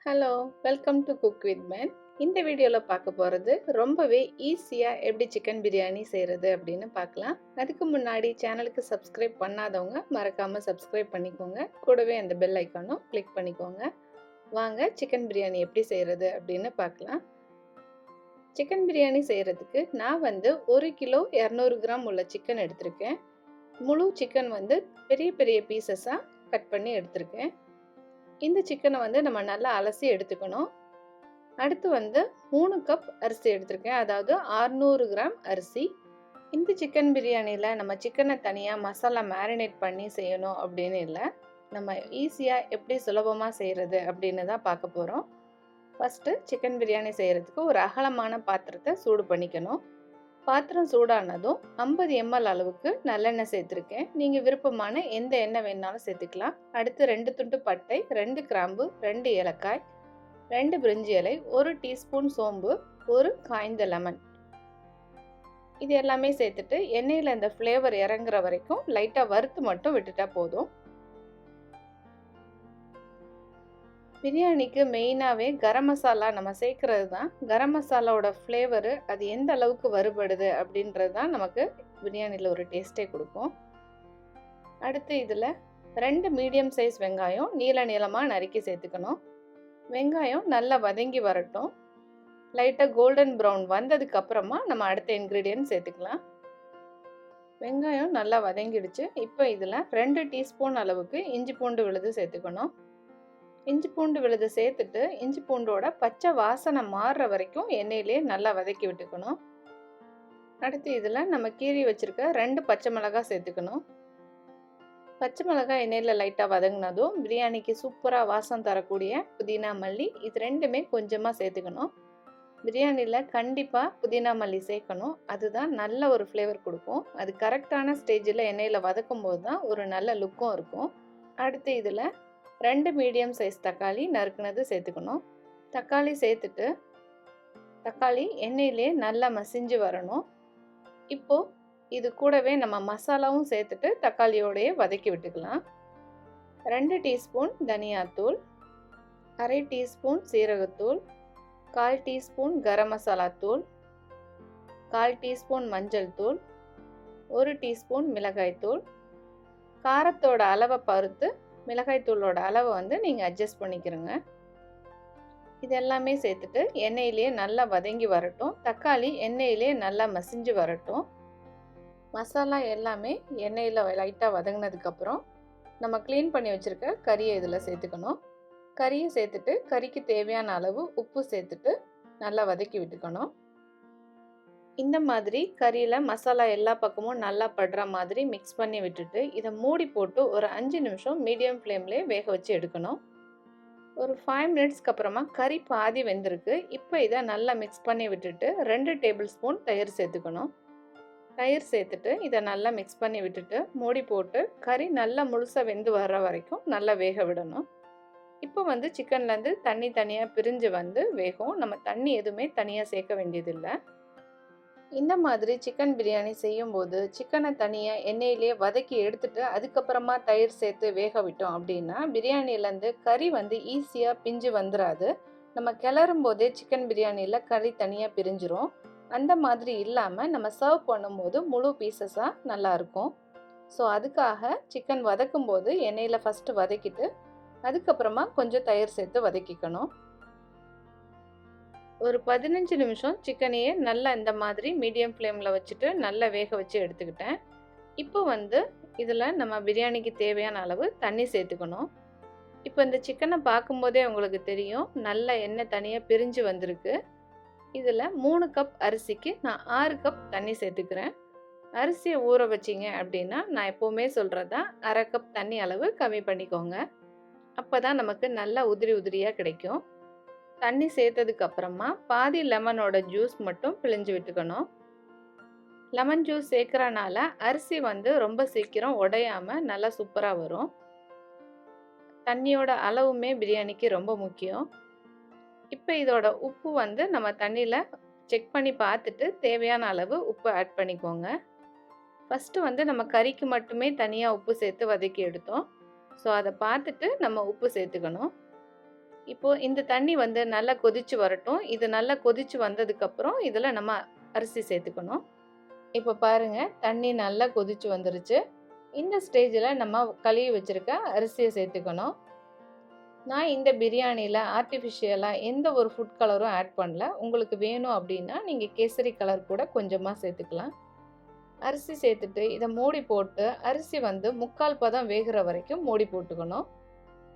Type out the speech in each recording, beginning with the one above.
Hello, welcome to cook with man. இந்த வீடியோவில் பார்க்க போகிறது ரொம்பவே ஈஸியாக எப்படி சிக்கன் பிரியாணி செய்கிறது அப்படின்னு பார்க்கலாம். அதுக்கு முன்னாடி சேனலுக்கு சப்ஸ்கிரைப் பண்ணாதவங்க மறக்காமல் சப்ஸ்கிரைப் பண்ணிக்கோங்க. கூடவே அந்த பெல் ஐக்கானும் கிளிக் பண்ணிக்கோங்க. வாங்க சிக்கன் பிரியாணி எப்படி செய்கிறது அப்படின்னு பார்க்கலாம். சிக்கன் பிரியாணி செய்கிறதுக்கு நான் 1 கிலோ 200 கிராம் உள்ள சிக்கன் எடுத்திருக்கேன். முழு சிக்கன் பெரிய பெரிய பீசஸாக கட் பண்ணி எடுத்திருக்கேன். இந்த சிக்கனை நம்ம நல்லா அலசி எடுத்துக்கணும். அடுத்து 3 கப் அரிசி எடுத்திருக்கேன், அதாவது 600 கிராம் அரிசி. இந்த சிக்கன் பிரியாணியில் நம்ம சிக்கனை தனியாக மசாலா மேரினேட் பண்ணி செய்யணும் அப்படின்னு இல்லை. நம்ம ஈஸியாக எப்படி சுலபமாக செய்கிறது அப்படின்னு தான் பார்க்க போகிறோம். ஃபஸ்ட்டு சிக்கன் பிரியாணி செய்கிறதுக்கு ஒரு அகலமான பாத்திரத்தை சூடு பண்ணிக்கணும். பாத்திரம் சூடானதும் 50 ml அளவுக்கு நல்லெண்ணெய் சேர்த்துருக்கேன். நீங்கள் விருப்பமான எந்த எண்ணெய் வேணாலும் சேர்த்துக்கலாம். அடுத்து 2 துண்டு பட்டை, 2 கிராம்பு, 2 ஏலக்காய், 2 பிரிஞ்சி இலை, 1 டீஸ்பூன் சோம்பு, 1 காய்ந்த லெமன், இது எல்லாமே சேர்த்துட்டு எண்ணெயில் இந்த ஃப்ளேவர் இறங்குற வரைக்கும் லைட்டாக வறுத்து மட்டும் விட்டுட்டா போதும். பிரியாணிக்கு மெயினாகவே கரம் மசாலா நம்ம சேர்க்கறது தான். கரம் மசாலாவோட ஃப்ளேவரு அது எந்த அளவுக்கு வறுபடுது அப்படின்றது தான் நமக்கு பிரியாணியில் ஒரு டேஸ்ட்டே கொடுக்கும். அடுத்து இதில் 2 மீடியம் சைஸ் வெங்காயம் நீளமாக நறுக்கி சேர்த்துக்கணும். வெங்காயம் நல்லா வதங்கி வரட்டும். லைட்டாக கோல்டன் ப்ரௌன் வந்ததுக்கு அப்புறமா நம்ம அடுத்த இன்க்ரீடியன்ட் சேர்த்துக்கலாம். வெங்காயம் நல்லா வதங்கிடுச்சு. இப்போ இதில் 2 டீஸ்பூன் அளவுக்கு இஞ்சி பூண்டு விழுது சேர்த்துக்கணும். இஞ்சி பூண்டு விழுது சேர்த்துட்டு இஞ்சி பூண்டோட பச்சை வாசனை மாறுற வரைக்கும் எண்ணெயிலே நல்லா வதக்கி விட்டுக்கணும். அடுத்து இதில் நம்ம கீறி வச்சுருக்க 2 பச்சை மிளகாய் சேர்த்துக்கணும். பச்சை மிளகாய் எண்ணெயில் லைட்டாக வதங்கினதும் பிரியாணிக்கு சூப்பராக வாசம் தரக்கூடிய புதினா மல்லி, இது ரெண்டுமே கொஞ்சமாக சேர்த்துக்கணும். பிரியாணியில் கண்டிப்பாக புதினா மல்லி சேர்க்கணும். அதுதான் நல்ல ஒரு ஃப்ளேவர் கொடுக்கும். அது கரெக்டான ஸ்டேஜில் எண்ணெயில் வதக்கும் போது தான் ஒரு நல்ல லுக்கும் இருக்கும். அடுத்து இதில் 2 மீடியம் சைஸ் தக்காளி நறுக்குனது சேர்த்துக்கணும். தக்காளி சேர்த்துட்டு தக்காளி எண்ணெயிலே நல்லா மசிஞ்சு வரணும். இப்போது இது கூடவே நம்ம மசாலாவும் சேர்த்துட்டு தக்காளியோடையே வதக்கி விட்டுக்கலாம். 2 டீஸ்பூன் தனியாத்தூள், அரை டீஸ்பூன் சீரகத்தூள், 1/4 டீஸ்பூன் கரம் மசாலா தூள், 1/4 டீஸ்பூன் மஞ்சள் தூள், 1 டீஸ்பூன் மிளகாய்த்தூள். காரத்தோட அளவை பொறுத்து மிளகாய்த்தூளோட அளவை நீங்கள் அட்ஜஸ்ட் பண்ணிக்கிறங்க. இது எல்லாமே சேர்த்துட்டு எண்ணெயிலே நல்லா வதங்கி வரட்டும். தக்காளி எண்ணெயிலே நல்லா மசிஞ்சு வரட்டும். மசாலா எல்லாமே எண்ணெயில் லைட்டாக வதங்கினதுக்கப்புறம் நம்ம க்ளீன் பண்ணி வச்சுருக்க கறியை இதில் சேர்த்துக்கணும். கறியை சேர்த்துட்டு கறிக்கு தேவையான அளவு உப்பு சேர்த்துட்டு நல்லா வதக்கி விட்டுக்கணும். இந்த மாதிரி கறியில் மசாலா எல்லா பக்கமும் நல்லா படுற மாதிரி மிக்ஸ் பண்ணி விட்டுட்டு இதை மூடி போட்டு ஒரு 5 நிமிஷம் மீடியம் ஃப்ளேம்லேயே வேக வச்சு எடுக்கணும். ஒரு 5 மினிட்ஸ்க்கு அப்புறமா கறி பாதி வெந்திருக்கு. இப்போ இதை நல்லா மிக்ஸ் பண்ணி விட்டுட்டு 2 டேபிள் ஸ்பூன் தயிர் சேர்த்துக்கணும். தயிர் சேர்த்துட்டு இதை நல்லா மிக்ஸ் பண்ணி விட்டுட்டு மூடி போட்டு கறி நல்லா முழுசாக வெந்து வர்ற வரைக்கும் நல்லா வேக விடணும். இப்போ சிக்கன்லேருந்து தண்ணி தனியாக பிரிஞ்சு வேகும். நம்ம தண்ணி எதுவுமே தனியாக சேர்க்க வேண்டியதில்லை. இந்த மாதிரி சிக்கன் பிரியாணி செய்யும்போது சிக்கனை தனியாக எண்ணெயிலே வதக்கி எடுத்துட்டு அதுக்கப்புறமா தயிர் சேர்த்து வேக விட்டோம் அப்படின்னா பிரியாணிலேருந்து கறி ஈஸியாக பிஞ்சு வந்துடாது. நம்ம கிளறும் போதே சிக்கன் பிரியாணியில் கறி தனியாக பிரிஞ்சிரும். அந்த மாதிரி இல்லாமல் நம்ம சர்வ் பண்ணும்போது முழு பீசஸாக நல்லாயிருக்கும். ஸோ அதுக்காக சிக்கன் வதக்கும் போது எண்ணெயில் ஃபஸ்ட்டு வதக்கிட்டு அதுக்கப்புறமா கொஞ்சம் தயிர் சேர்த்து வதக்கிக்கணும். ஒரு 15 நிமிஷம் சிக்கனையே நல்லா இந்த மாதிரி மீடியம் ஃப்ளேமில் வச்சுட்டு நல்லா வேக வச்சு எடுத்துக்கிட்டேன். இப்போ இதில் நம்ம பிரியாணிக்கு தேவையான அளவு தண்ணி சேர்த்துக்கணும். இப்போ இந்த சிக்கனை பார்க்கும்போதே உங்களுக்கு தெரியும் நல்ல எண்ணெய் தனியாக பிரிஞ்சு வந்திருக்கு. இதில் 3 கப் அரிசிக்கு நான் 6 கப் தண்ணி சேர்த்துக்கிறேன். அரிசியை ஊற வச்சிங்க அப்படின்னா நான் எப்போவுமே சொல்கிறதா அரை கப் தண்ணி அளவு கம்மி பண்ணிக்கோங்க. அப்போ தான் நமக்கு நல்லா உதிரி உதிரியாக கிடைக்கும். தண்ணி சேர்த்ததுக்கு அப்புறமா பாதி லெமனோட ஜூஸ் மட்டும் பிழிஞ்சு விட்டுக்கணும். லெமன் ஜூஸ் சேர்க்கறனால அரிசி ரொம்ப சீக்கிரம் உடையாமல் நல்லா சூப்பராக வரும். தண்ணியோட அளவுமே பிரியாணிக்கு ரொம்ப முக்கியம். இப்போ இதோட உப்பு நம்ம தண்ணியில் செக் பண்ணி பார்த்துட்டு தேவையான அளவு உப்பு ஆட் பண்ணிக்கோங்க. ஃபஸ்ட்டு நம்ம கறிக்கு மட்டுமே தனியாக உப்பு சேர்த்து வதக்கி எடுத்தோம். ஸோ அதை பார்த்துட்டு நம்ம உப்பு சேர்த்துக்கணும். இப்போ இந்த தண்ணி வந்து நல்லா கொதிச்சு வரட்டும். இது நல்லா கொதிச்சு வந்ததுக்கப்புறம் இதில் நம்ம அரிசி சேர்த்துக்கணும். இப்போ பாருங்க தண்ணி நல்லா கொதிச்சு வந்துருச்சு. இந்த ஸ்டேஜில் நம்ம கழுவி வச்சிருக்க அரிசியை சேர்த்துக்கணும். நான் இந்த பிரியாணியில் ஆர்டிஃபிஷியலாக எந்த ஒரு ஃபுட் கலரும் ஆட் பண்ணல. உங்களுக்கு வேணும் அப்படின்னா நீங்கள் கேசரி கலர் கூட கொஞ்சமாக சேர்த்துக்கலாம். அரிசி சேர்த்துட்டு இதை மூடி போட்டு அரிசி வந்து 3/4 பதம் வேகிற வரைக்கும் மூடி போட்டுக்கணும்.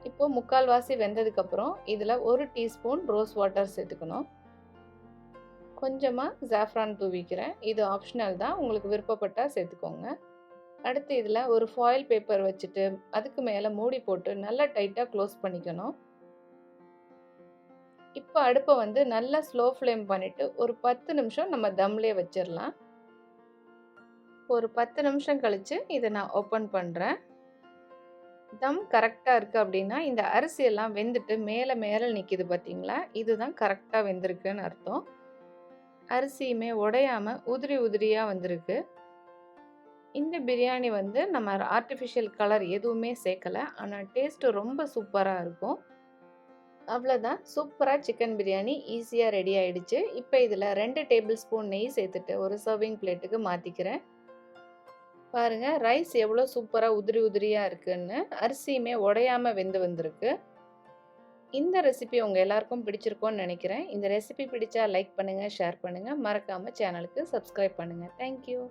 இப்போ 3/4 வாசி வெந்ததுக்கப்புறம் இதில் 1 டீஸ்பூன் ரோஸ் வாட்டர் சேர்த்துக்கணும். கொஞ்சமாக ஜாஃப்ரான் தூவிக்கிறேன். இது ஆப்ஷனல் தான், உங்களுக்கு விருப்பப்பட்டால் சேர்த்துக்கோங்க. அடுத்து இதில் ஒரு ஃபாயில் பேப்பர் வச்சுட்டு அதுக்கு மேலே மூடி போட்டு நல்லா டைட்டாக க்ளோஸ் பண்ணிக்கணும். இப்போ அடுப்பை வந்து நல்லா ஸ்லோ ஃப்ளேம் பண்ணிவிட்டு ஒரு 10 நிமிஷம் நம்ம தம்லேயே வச்சிடலாம். ஒரு 10 நிமிஷம் கழித்து இதை நான் ஓப்பன் பண்ணுறேன். தம் கரெக்டாக இருக்குது அப்படின்னா இந்த அரிசியெல்லாம் வெந்துட்டு மேலே மேலே நிற்கிது பார்த்தீங்களா, இதுதான் கரெக்டாக வெந்திருக்குன்னு அர்த்தம். அரிசியுமே உடையாமல் உதிரி உதிரியாக வந்திருக்கு. இந்த பிரியாணி வந்து நம்ம ஆர்டிஃபிஷியல் கலர் எதுவுமே சேர்க்கலை, ஆனால் டேஸ்ட்டு ரொம்ப சூப்பராக இருக்கும். அவ்வளோதான், சூப்பராக சிக்கன் பிரியாணி ஈஸியாக ரெடி ஆகிடுச்சு. இப்போ இதில் 2 டேபிள் ஸ்பூன் நெய் சேர்த்துட்டு ஒரு சர்விங் பிளேட்டுக்கு மாற்றிக்கிறேன். பாருங்கள் ரைஸ் எவ்வளோ சூப்பராக உதிரி உதிரியாக இருக்குன்னு, அரிசியுமே உடையாமல் வெந்து வந்திருக்கு. இந்த ரெசிபி உங்கள் எல்லாருக்கும் பிடிச்சிருக்கோன்னு நினைக்கிறேன். இந்த ரெசிபி பிடிச்சா லைக் பண்ணுங்கள், ஷேர் பண்ணுங்கள், மறக்காமல் சேனலுக்கு சப்ஸ்கிரைப் பண்ணுங்கள். தேங்க்யூ.